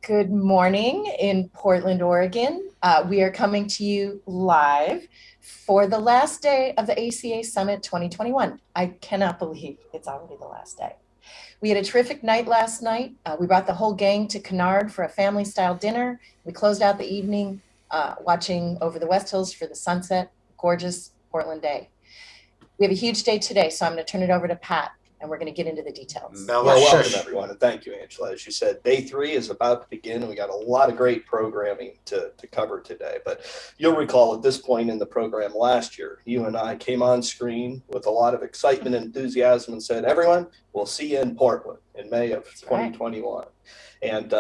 Good morning in Portland, Oregon. We are coming to you live for the last day of the ACA Summit 2021. I cannot believe it's already the last day. We had a terrific night last night. We brought the whole gang to Kennard for a family-style dinner. We closed out the evening watching over the West Hills for the sunset. Gorgeous Portland day. We have a huge day today, so I'm going to turn it over to Pat, and we're going to get into the details. Well, welcome everyone, and thank you, Angela. As you said, day 3 is about to begin, and we got a lot of great programming to cover today. But you'll recall at this point in the program last year, you and I came on screen with a lot of excitement and enthusiasm and said, everyone, we'll see you in Portland in May of 2021. And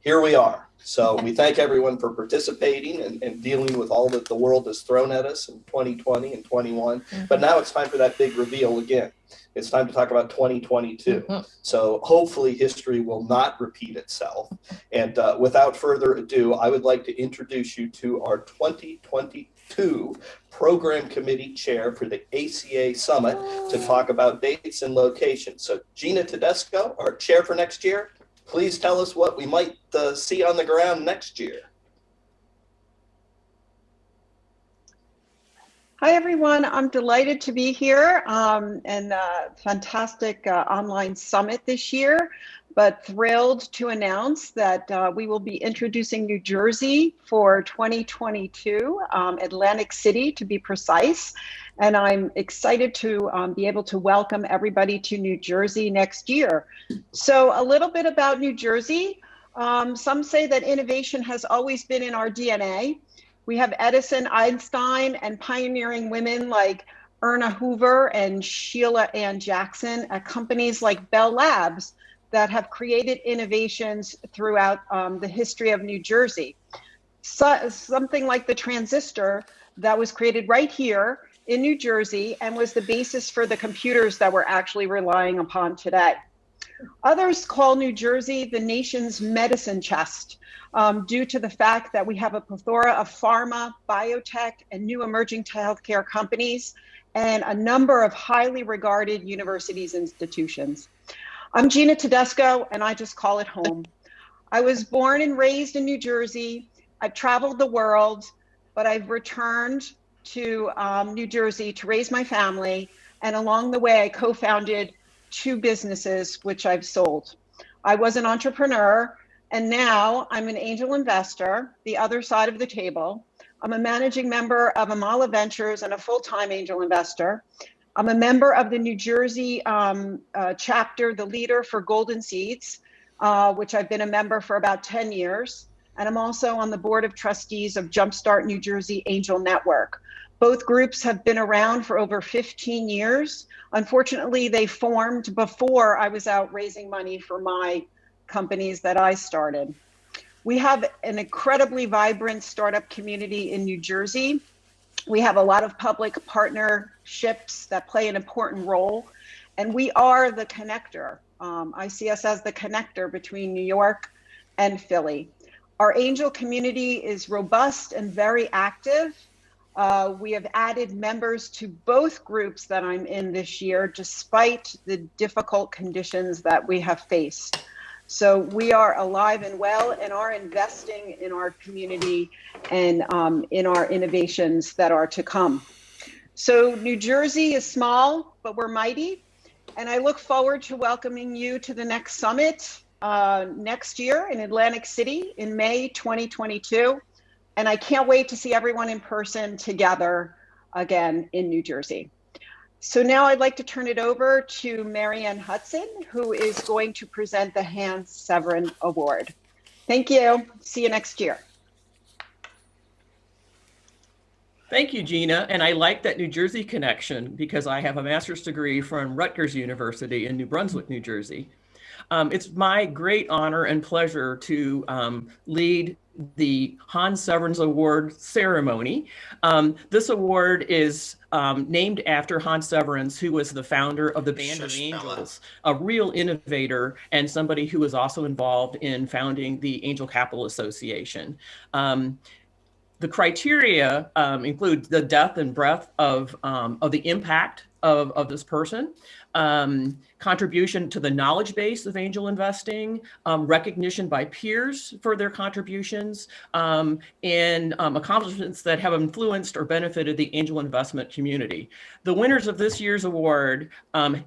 here we are. So we thank everyone for participating and dealing with all that the world has thrown at us in 2020 and 21. But now it's time for that big reveal again. It's time to talk about 2022. So hopefully history will not repeat itself. And without further ado, I would like to introduce you to our 2022 Program Committee Chair for the ACA Summit to talk about dates and locations. So Gina Tedesco, our chair for next year, please tell us what we might see on the ground next year. Hi, everyone. I'm delighted to be here and fantastic online summit this year, but thrilled to announce that we will be introducing New Jersey for 2022, Atlantic City to be precise. And I'm excited to be able to welcome everybody to New Jersey next year. So a little bit about New Jersey. Some say that innovation has always been in our DNA. We have Edison, Einstein, and pioneering women like Erna Hoover and Sheila Ann Jackson at companies like Bell Labs that have created innovations throughout the history of New Jersey. So, something like the transistor that was created right here in New Jersey and was the basis for the computers that we're actually relying upon today. Others call New Jersey the nation's medicine chest due to the fact that we have a plethora of pharma, biotech, and new emerging healthcare companies, and a number of highly regarded universities and institutions. I'm Gina Tedesco, and I just call it home. I was born and raised in New Jersey. I've traveled the world, but I've returned to New Jersey to raise my family, and along the way I co-founded 2 businesses which I've sold. I was an entrepreneur, and now I'm an angel investor, the other side of the table. I'm a managing member of Amala Ventures and a full-time angel investor. I'm a member of the New Jersey chapter, the leader for Golden Seeds, which I've been a member for about 10 years. And I'm also on the board of trustees of Jumpstart New Jersey Angel Network. Both groups have been around for over 15 years. Unfortunately, they formed before I was out raising money for my companies that I started. We have an incredibly vibrant startup community in New Jersey. We have a lot of public partnerships that play an important role, and we are the connector. I see us as the connector between New York and Philly. Our angel community is robust and very active. We have added members to both groups that I'm in this year, despite the difficult conditions that we have faced. So we are alive and well and are investing in our community and in our innovations that are to come. So New Jersey is small, but we're mighty. And I look forward to welcoming you to the next summit next year in Atlantic City in May 2022. And I can't wait to see everyone in person together again in New Jersey. So now I'd like to turn it over to Marianne Hudson, who is going to present the Hans Severin Award. Thank you. See you next year. Thank you, Gina. And I like that New Jersey connection because I have a master's degree from Rutgers University in New Brunswick, New Jersey. It's my great honor and pleasure to lead the Hans Severens Award ceremony. This award is named after Hans Severens, who was the founder of the Band of Angels, a real innovator and somebody who was also involved in founding the Angel Capital Association. The criteria include the depth and breadth of the impact of this person, contribution to the knowledge base of angel investing, recognition by peers for their contributions, and accomplishments that have influenced or benefited the angel investment community. The winners of this year's award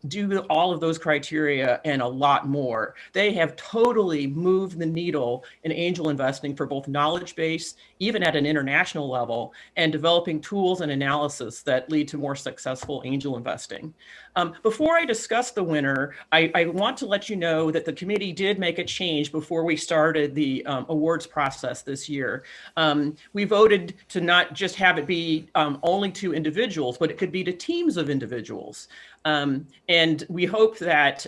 do all of those criteria and a lot more. They have totally moved the needle in angel investing for both knowledge base, even at an international level, and developing tools and analysis that lead to more successful angel investing. Before I discuss the winner, I want to let you know that the committee did make a change before we started the awards process this year. We voted to not just have it be only to individuals, but it could be to teams of individuals. And we hope that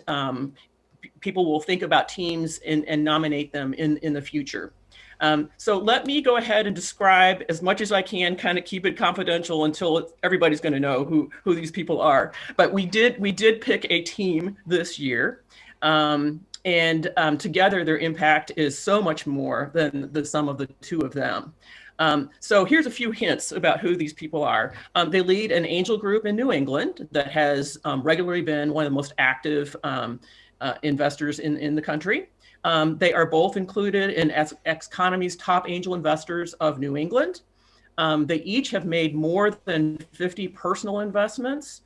people will think about teams and nominate them in the future. So let me go ahead and describe as much as I can, kind of keep it confidential until everybody's going to know who these people are. But we did pick a team this year. And together their impact is so much more than the sum of the two of them. So here's a few hints about who these people are. They lead an angel group in New England that has regularly been one of the most active investors in the country. They are both included in Economy's top angel investors of New England. They each have made more than 50 personal investments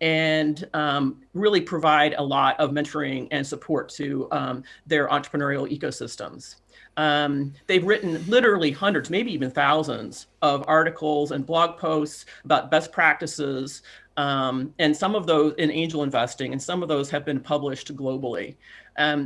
and really provide a lot of mentoring and support to their entrepreneurial ecosystems. They've written literally hundreds, maybe even thousands of articles and blog posts about best practices, and some of those in angel investing, and some of those have been published globally.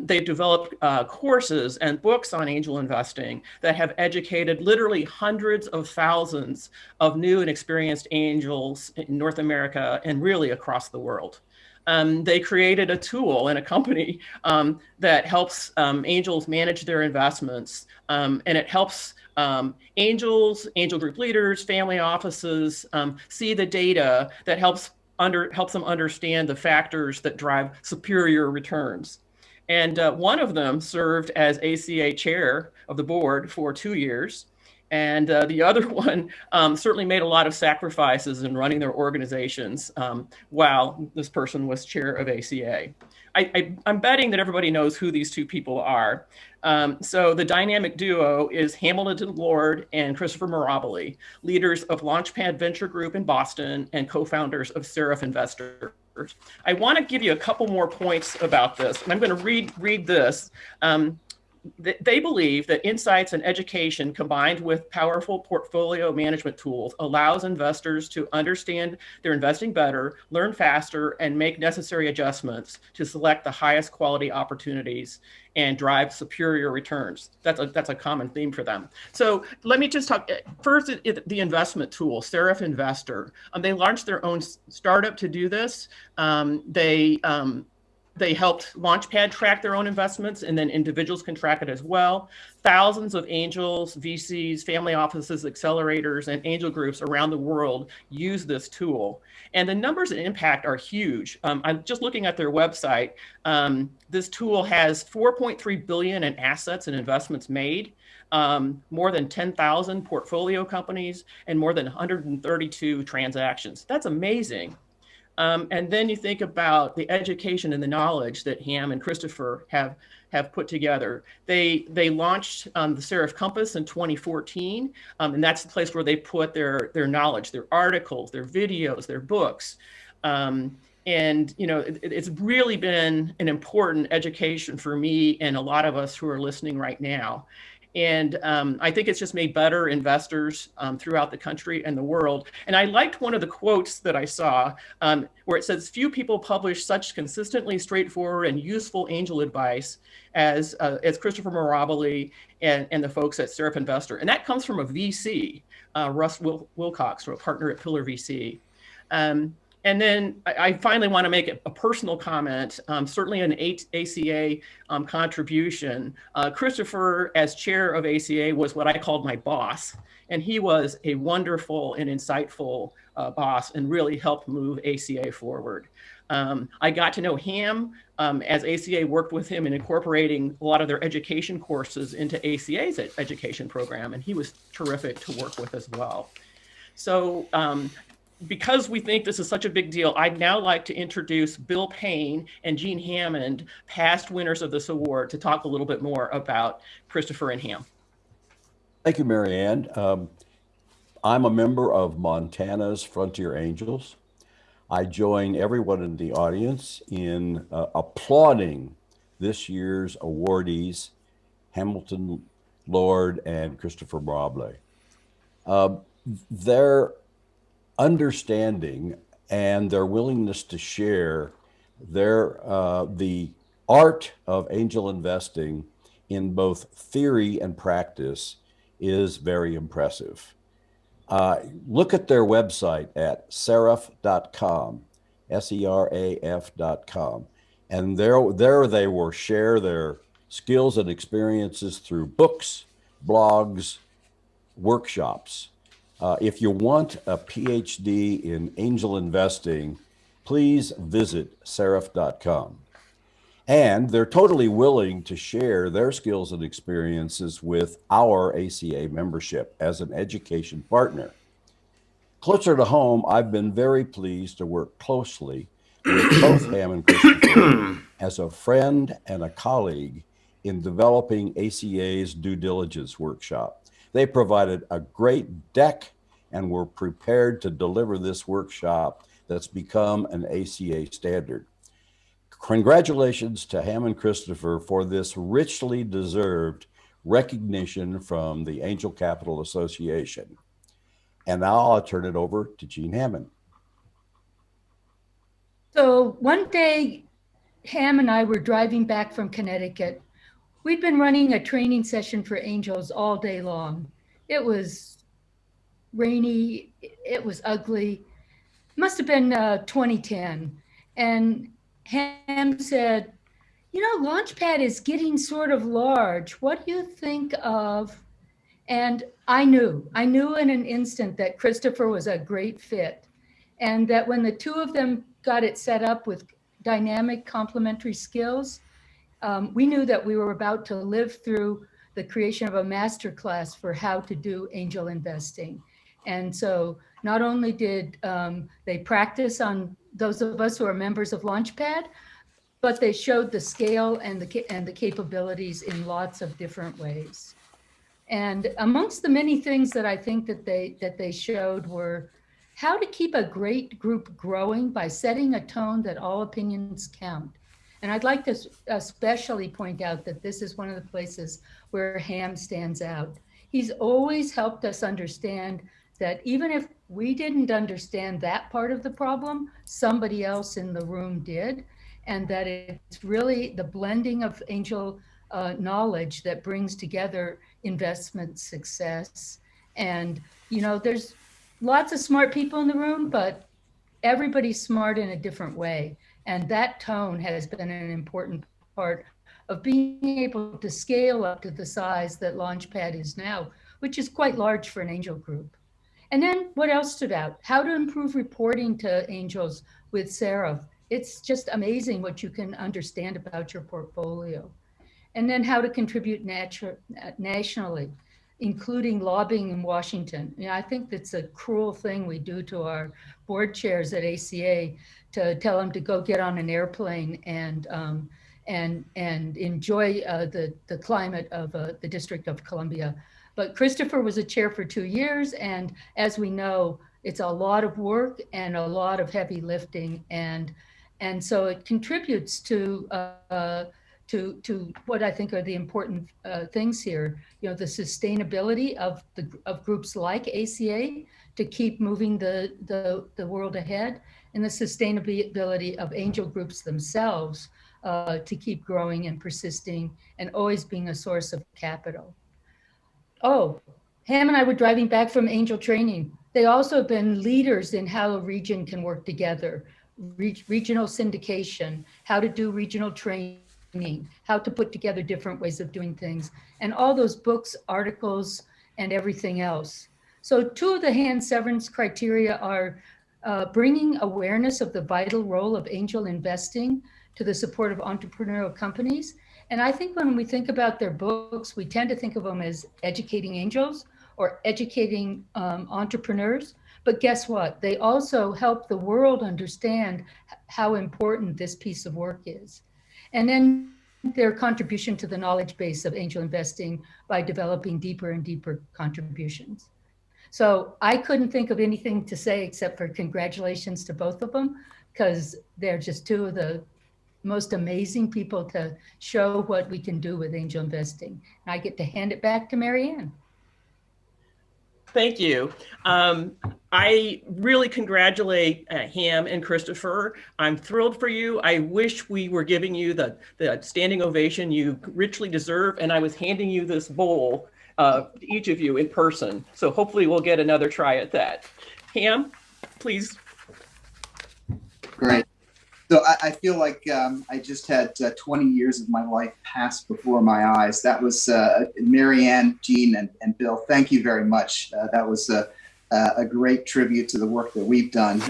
They've developed courses and books on angel investing that have educated literally hundreds of thousands of new and experienced angels in North America and really across the world. They created a tool and a company that helps angels manage their investments, and it helps angels, angel group leaders, family offices see the data that helps them understand the factors that drive superior returns. And one of them served as ACA chair of the board for 2 years. And the other one certainly made a lot of sacrifices in running their organizations while this person was chair of ACA. I'm betting that everybody knows who these two people are. So the dynamic duo is Hamilton Lord and Christopher Mirabile, leaders of Launchpad Venture Group in Boston and co-founders of Seraph Investors. I want to give you a couple more points about this, and I'm going to read this. They believe that insights and education combined with powerful portfolio management tools allows investors to understand their investing better, learn faster, and make necessary adjustments to select the highest quality opportunities and drive superior returns. That's a common theme for them. So let me just talk first, the investment tool, Seraph Investor. They launched their own startup to do this. They helped Launchpad track their own investments, and then individuals can track it as well. Thousands of angels, VCs, family offices, accelerators, and angel groups around the world use this tool. And the numbers and impact are huge. I'm just looking at their website. This tool has 4.3 billion in assets and investments made, more than 10,000 portfolio companies, and more than 132 transactions. That's amazing. And then you think about the education and the knowledge that Ham and Christopher have put together. They launched the Seraph Compass in 2014, and that's the place where they put their knowledge, their articles, their videos, their books. And it's really been an important education for me and a lot of us who are listening right now. And I think it's just made better investors throughout the country and the world. And I liked one of the quotes that I saw where it says, "Few people publish such consistently straightforward and useful angel advice as Christopher Mirabile and the folks at Seraph Investor." And that comes from a VC, Russ Wilcox, a partner at Pillar VC. And then I finally want to make a personal comment, certainly an ACA contribution. Christopher, as chair of ACA, was what I called my boss. And he was a wonderful and insightful boss and really helped move ACA forward. I got to know Ham as ACA worked with him in incorporating a lot of their education courses into ACA's education program. And he was terrific to work with as well. So because we think this is such a big deal, I'd now like to introduce Bill Payne and Jean Hammond, past winners of this award, to talk a little bit more about Christopher and Ham. Thank you, Mary Ann. I'm a member of Montana's Frontier Angels. I join everyone in the audience in applauding this year's awardees, Hamilton Lord and Christopher Brable. Their understanding and their willingness to share the art of angel investing in both theory and practice is very impressive. Look at their website at seraph.com, seraf.com, and there they will share their skills and experiences through books, blogs, workshops. If you want a PhD in angel investing, please visit seraph.com. And they're totally willing to share their skills and experiences with our ACA membership as an education partner. Closer to home, I've been very pleased to work closely with both Ham and Christopher as a friend and a colleague in developing ACA's due diligence workshop. They provided a great deck and were prepared to deliver this workshop that's become an ACA standard. Congratulations to Ham and Christopher for this richly deserved recognition from the Angel Capital Association. And now I'll turn it over to Jean Hammond. So one day, Ham and I were driving back from Connecticut. We'd been running a training session for angels all day long. It was rainy, it was ugly. Must have been 2010. And Ham said, you know, Launchpad is getting sort of large. What do you think of? And I knew in an instant that Christopher was a great fit. And that when the two of them got it set up with dynamic complementary skills, we knew that we were about to live through the creation of a masterclass for how to do angel investing. And so not only did they practice on those of us who are members of Launchpad, but they showed the scale and the capabilities in lots of different ways. And amongst the many things that I think that they showed were how to keep a great group growing by setting a tone that all opinions count. And I'd like to especially point out that this is one of the places where Ham stands out. He's always helped us understand that even if we didn't understand that part of the problem, somebody else in the room did, and that it's really the blending of angel knowledge that brings together investment success. And, you know, there's lots of smart people in the room, but everybody's smart in a different way. And that tone has been an important part of being able to scale up to the size that Launchpad is now, which is quite large for an angel group. And then what else stood out? How to improve reporting to angels with Seraph. It's just amazing what you can understand about your portfolio. And then how to contribute nationally, including lobbying in Washington. You know, I think that's a cruel thing we do to our board chairs at ACA to tell them to go get on an airplane and enjoy the climate of the District of Columbia. But Christopher was a chair for 2 years, and as we know, it's a lot of work and a lot of heavy lifting, and so it contributes to what I think are the important things here. You know, the sustainability of groups like ACA to keep moving the world ahead, and the sustainability of angel groups themselves to keep growing and persisting and always being a source of capital. Oh, Ham and I were driving back from angel training. They also have been leaders in how a region can work together, regional syndication, how to do regional training, how to put together different ways of doing things, and all those books, articles, and everything else. So two of the hand severance criteria are bringing awareness of the vital role of angel investing to the support of entrepreneurial companies. And I think when we think about their books, we tend to think of them as educating angels or educating entrepreneurs, But guess what? They also help the world understand how important this piece of work is. And then their contribution to the knowledge base of angel investing by developing deeper and deeper contributions. So I couldn't think of anything to say except for congratulations to both of them, because they're just two of the most amazing people to show what we can do with angel investing. And I get to hand it back to Marianne. Thank you. I really congratulate Ham and Christopher. I'm thrilled for you. I wish we were giving you the standing ovation you richly deserve, and I was handing you this bowl, each of you in person. So hopefully we'll get another try at that. Ham, please. Great. So I feel like I just had 20 years of my life pass before my eyes. That was Marianne, Jean, and Bill. Thank you very much. That was a great tribute to the work that we've done.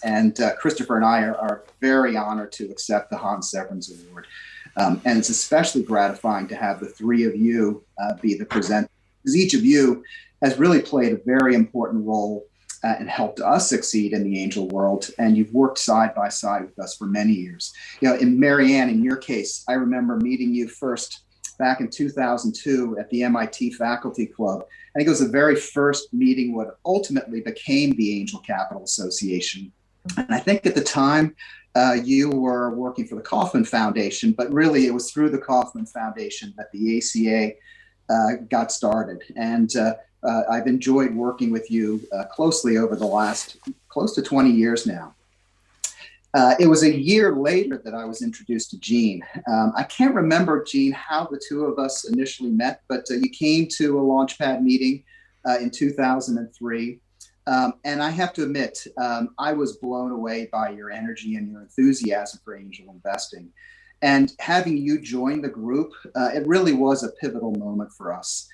And Christopher and I are very honored to accept the Hans Severiens Award. And it's especially gratifying to have the three of you be the presenters, because each of you has really played a very important role and helped us succeed in the angel world. And you've worked side by side with us for many years. You know, in Marianne, in your case, I remember meeting you first back in 2002 at the MIT Faculty Club. I think it was the very first meeting what ultimately became the Angel Capital Association. And I think at the time, you were working for the Kauffman Foundation, but really it was through the Kauffman Foundation that the ACA got started. And I've enjoyed working with you closely over the last close to 20 years now. It was a year later that I was introduced to Jean. I can't remember, Jean, how the two of us initially met, but you came to a Launchpad meeting in 2003. And I have to admit, I was blown away by your energy and your enthusiasm for angel investing. And having you join the group, it really was a pivotal moment for us.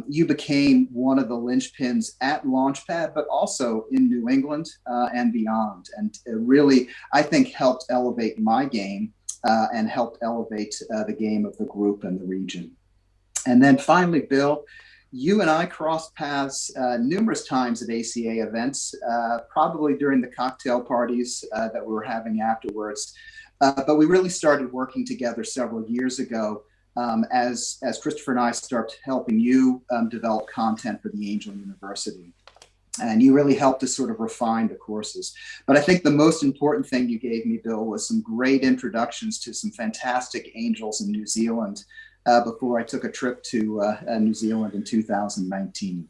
You became one of the linchpins at Launchpad, but also in New England and beyond. And it really, I think, helped elevate my game and helped elevate the game of the group and the region. And then finally, Bill, you and I crossed paths numerous times at ACA events, probably during the cocktail parties that we were having afterwards. But we really started working together several years ago as Christopher and I started helping you develop content for the Angel University. And you really helped us sort of refine the courses. But I think the most important thing you gave me, Bill, was some great introductions to some fantastic angels in New Zealand before I took a trip to New Zealand in 2019.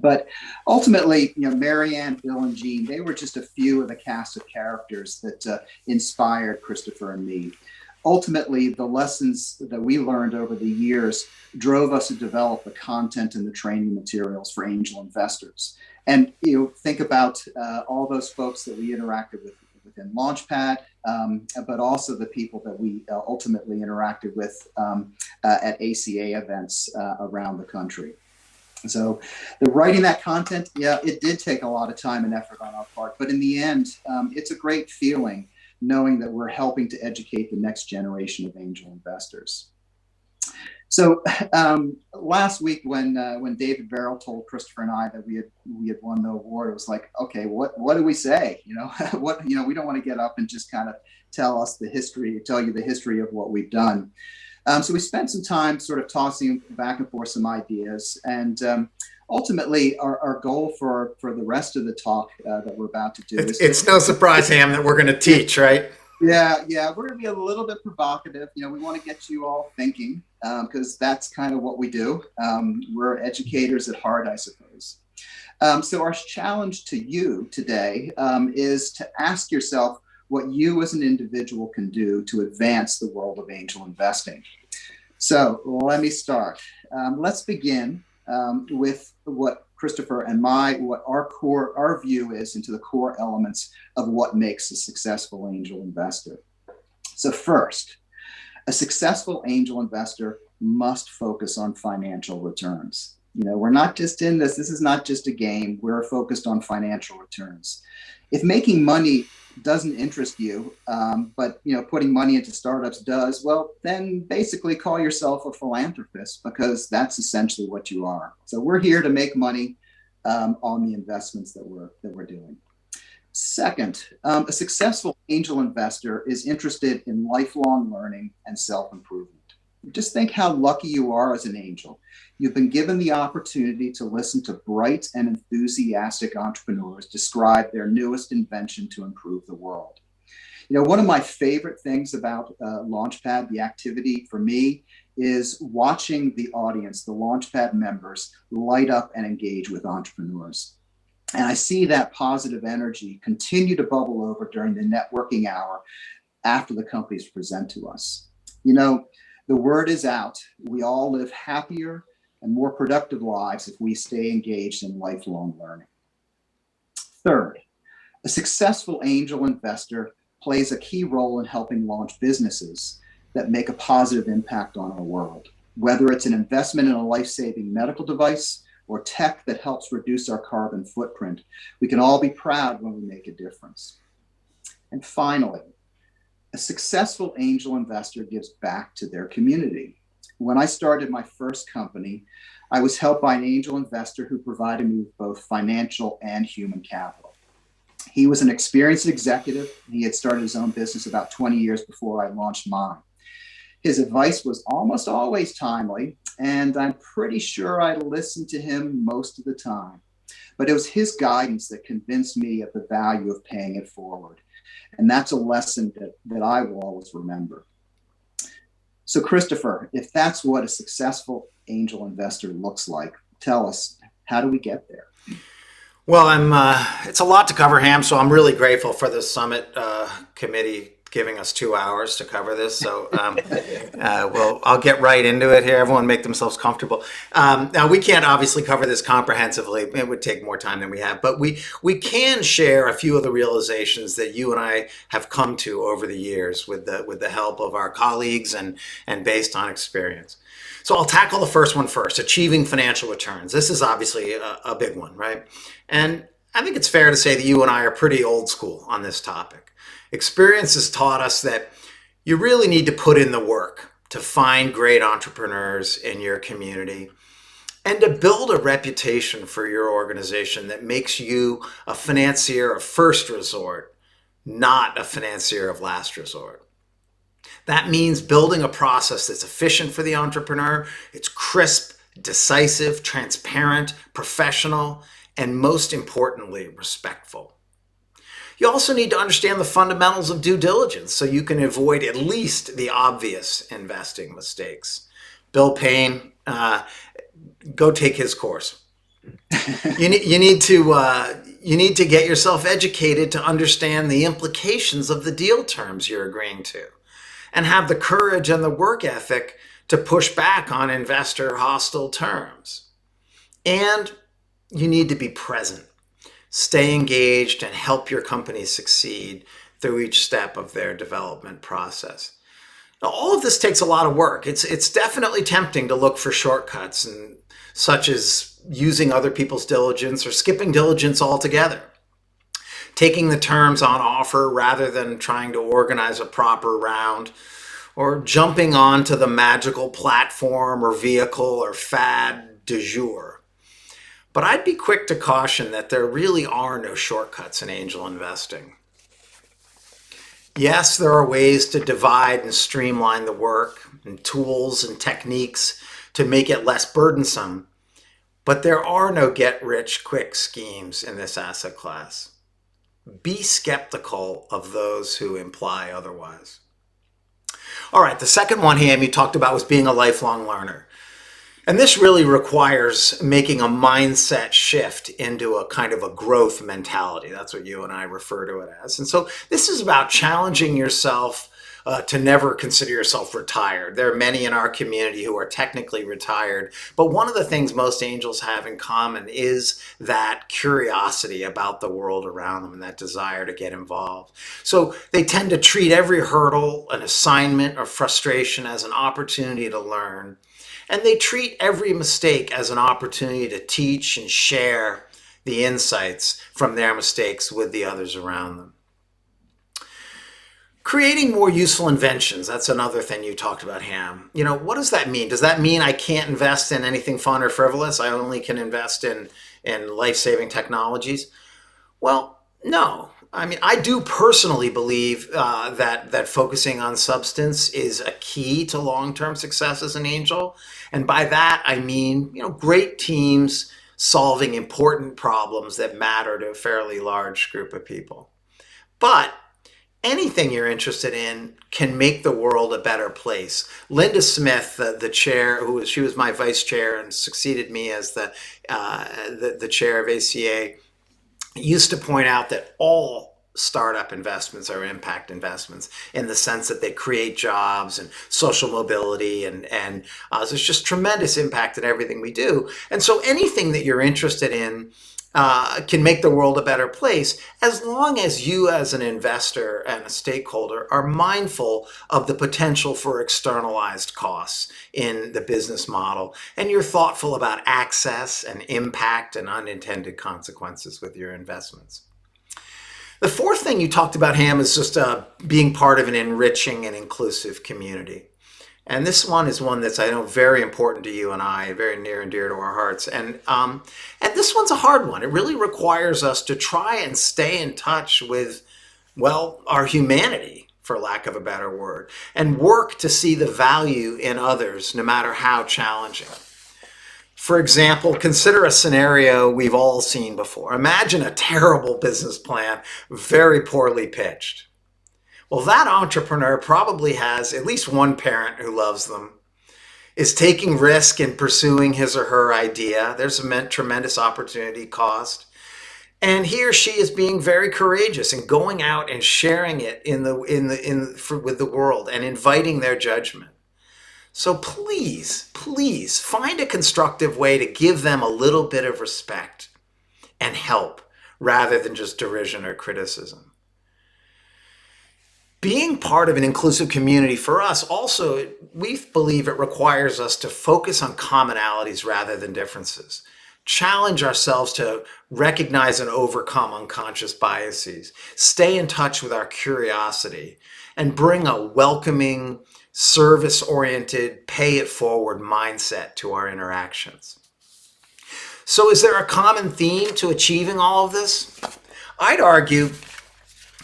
But ultimately, you know, Marianne, Bill, and Jean, they were just a few of the cast of characters that inspired Christopher and me. Ultimately, the lessons that we learned over the years drove us to develop the content and the training materials for angel investors. And you know, think about all those folks that we interacted with within Launchpad, but also the people that we ultimately interacted with at ACA events around the country. So the writing that content, yeah, it did take a lot of time and effort on our part, but in the end, it's a great feeling knowing that we're helping to educate the next generation of angel investors. So last week when David Verrill told Christopher and I that we had won the award, it was like, okay, what do we say? You know, we don't want to get up and just kind of tell you the history of what we've done. So we spent some time sort of tossing back and forth some ideas, and ultimately our goal for the rest of the talk that we're about to do is it's no surprise, Ham, that we're going to teach, right? Yeah, we're going to be a little bit provocative. You know, we want to get you all thinking because that's kind of what we do. We're educators at heart, I suppose. So our challenge to you today is to ask yourself what you as an individual can do to advance the world of angel investing. So let me start. Let's begin with what Christopher and what our view is into the core elements of what makes a successful angel investor. So first, a successful angel investor must focus on financial returns. You know, we're not just in this is not just a game. We're focused on financial returns. If making money doesn't interest you, but you know, putting money into startups does, well, then basically call yourself a philanthropist, because that's essentially what you are. So we're here to make money on the investments that we're doing. Second, a successful angel investor is interested in lifelong learning and self-improvement. Just think how lucky you are as an angel. You've been given the opportunity to listen to bright and enthusiastic entrepreneurs describe their newest invention to improve the world. You know, one of my favorite things about Launchpad, the activity for me, is watching the audience, the Launchpad members, light up and engage with entrepreneurs. And I see that positive energy continue to bubble over during the networking hour after the companies present to us. You know, the word is out. We all live happier and more productive lives if we stay engaged in lifelong learning. Third, a successful angel investor plays a key role in helping launch businesses that make a positive impact on our world, whether it's an investment in a life-saving medical device or tech that helps reduce our carbon footprint. We can all be proud when we make a difference. And finally, a successful angel investor gives back to their community. When I started my first company, I was helped by an angel investor who provided me with both financial and human capital. He was an experienced executive. He had started his own business about 20 years before I launched mine. His advice was almost always timely, and I'm pretty sure I listened to him most of the time. But it was his guidance that convinced me of the value of paying it forward. And that's a lesson that I will always remember. So Christopher, if that's what a successful angel investor looks like, tell us, how do we get there? Well, it's a lot to cover, Ham, so I'm really grateful for the summit committee giving us 2 hours to cover this. So I'll get right into it here. Everyone make themselves comfortable. Now, we can't obviously cover this comprehensively. It would take more time than we have, but we can share a few of the realizations that you and I have come to over the years with the help of our colleagues and based on experience. So I'll tackle the first one first, achieving financial returns. This is obviously a big one, right? And I think it's fair to say that you and I are pretty old school on this topic. Experience has taught us that you really need to put in the work to find great entrepreneurs in your community and to build a reputation for your organization that makes you a financier of first resort, not a financier of last resort. That means building a process that's efficient for the entrepreneur. It's crisp, decisive, transparent, professional, and most importantly, respectful. You also need to understand the fundamentals of due diligence so you can avoid at least the obvious investing mistakes. Bill Payne, go take his course. You need to get yourself educated to understand the implications of the deal terms you're agreeing to, and have the courage and the work ethic to push back on investor hostile terms. And you need to be present. Stay engaged and help your company succeed through each step of their development process. Now, all of this takes a lot of work. It's definitely tempting to look for shortcuts, and such as using other people's diligence or skipping diligence altogether. Taking the terms on offer rather than trying to organize a proper round, or jumping onto the magical platform or vehicle or fad du jour. But I'd be quick to caution that there really are no shortcuts in angel investing. Yes, there are ways to divide and streamline the work and tools and techniques to make it less burdensome, but there are no get-rich-quick schemes in this asset class. Be skeptical of those who imply otherwise. All right, the second one, Ham, you talked about was being a lifelong learner. And this really requires making a mindset shift into a kind of a growth mentality. That's what you and I refer to it as. And so this is about challenging yourself to never consider yourself retired. There are many in our community who are technically retired, but one of the things most angels have in common is that curiosity about the world around them and that desire to get involved. So they tend to treat every hurdle, an assignment, or frustration as an opportunity to learn. And they treat every mistake as an opportunity to teach and share the insights from their mistakes with the others around them. Creating more useful inventions. That's another thing you talked about, Ham. You know, what does that mean? Does that mean I can't invest in anything fun or frivolous? I only can invest in life-saving technologies? Well, no. I mean, I do personally believe that focusing on substance is a key to long-term success as an angel. And by that, I mean, you know, great teams solving important problems that matter to a fairly large group of people. But anything you're interested in can make the world a better place. Linda Smith, the chair, she was my vice chair and succeeded me as the chair of ACA, used to point out that all startup investments are impact investments in the sense that they create jobs and social mobility, and there's just tremendous impact in everything we do. And so anything that you're interested in can make the world a better place, as long as you as an investor and a stakeholder are mindful of the potential for externalized costs in the business model, and you're thoughtful about access and impact and unintended consequences with your investments. The fourth thing you talked about, Ham, is just being part of an enriching and inclusive community. And this one is one that's, I know, very important to you and I, very near and dear to our hearts. And this one's a hard one. It really requires us to try and stay in touch with, well, our humanity, for lack of a better word, and work to see the value in others, no matter how challenging. For example, consider a scenario we've all seen before. Imagine a terrible business plan, very poorly pitched. Well, that entrepreneur probably has at least one parent who loves them, is taking risk in pursuing his or her idea. There's a tremendous opportunity cost. And he or she is being very courageous and going out and sharing it with the world and inviting their judgment. So please, please find a constructive way to give them a little bit of respect and help rather than just derision or criticism. Being part of an inclusive community for us also, we believe it requires us to focus on commonalities rather than differences. Challenge ourselves to recognize and overcome unconscious biases, stay in touch with our curiosity, and bring a welcoming, service-oriented, pay-it-forward mindset to our interactions. So is there a common theme to achieving all of this? I'd argue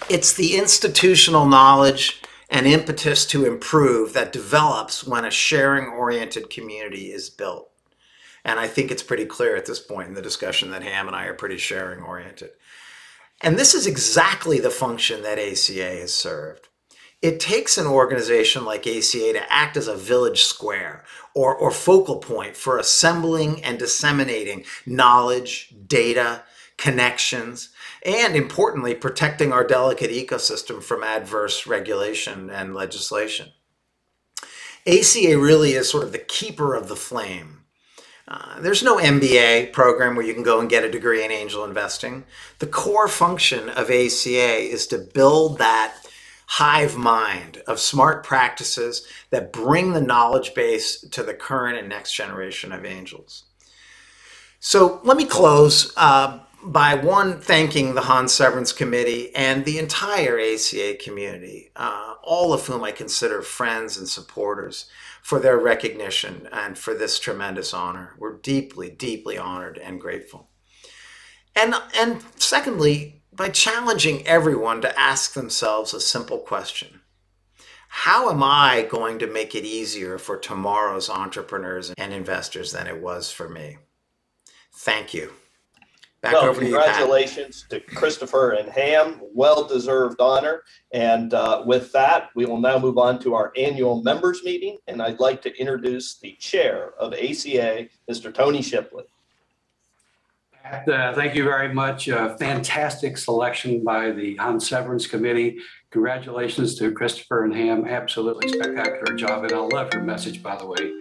it's the institutional knowledge and impetus to improve that develops when a sharing-oriented community is built. And I think it's pretty clear at this point in the discussion that Ham and I are pretty sharing-oriented. And this is exactly the function that ACA has served. It takes an organization like ACA to act as a village square or focal point for assembling and disseminating knowledge, data, connections, and importantly, protecting our delicate ecosystem from adverse regulation and legislation. ACA really is sort of the keeper of the flame. There's no MBA program where you can go and get a degree in angel investing. The core function of ACA is to build that hive mind of smart practices that bring the knowledge base to the current and next generation of angels. So let me close by thanking the Hans Severiens Committee and the entire ACA community, all of whom I consider friends and supporters, for their recognition and for this tremendous honor. We're deeply, deeply honored and grateful. And secondly, by challenging everyone to ask themselves a simple question. How am I going to make it easier for tomorrow's entrepreneurs and investors than it was for me? Thank you. Back over to you, Pat. Congratulations to Christopher and Ham. Well-deserved honor. And with that, we will now move on to our annual members meeting. And I'd like to introduce the chair of ACA, Mr. Tony Shipley. Thank you very much. Fantastic selection by the Hans Severiens Committee. Congratulations to Christopher and Ham. Absolutely spectacular job. And I love your message, by the way.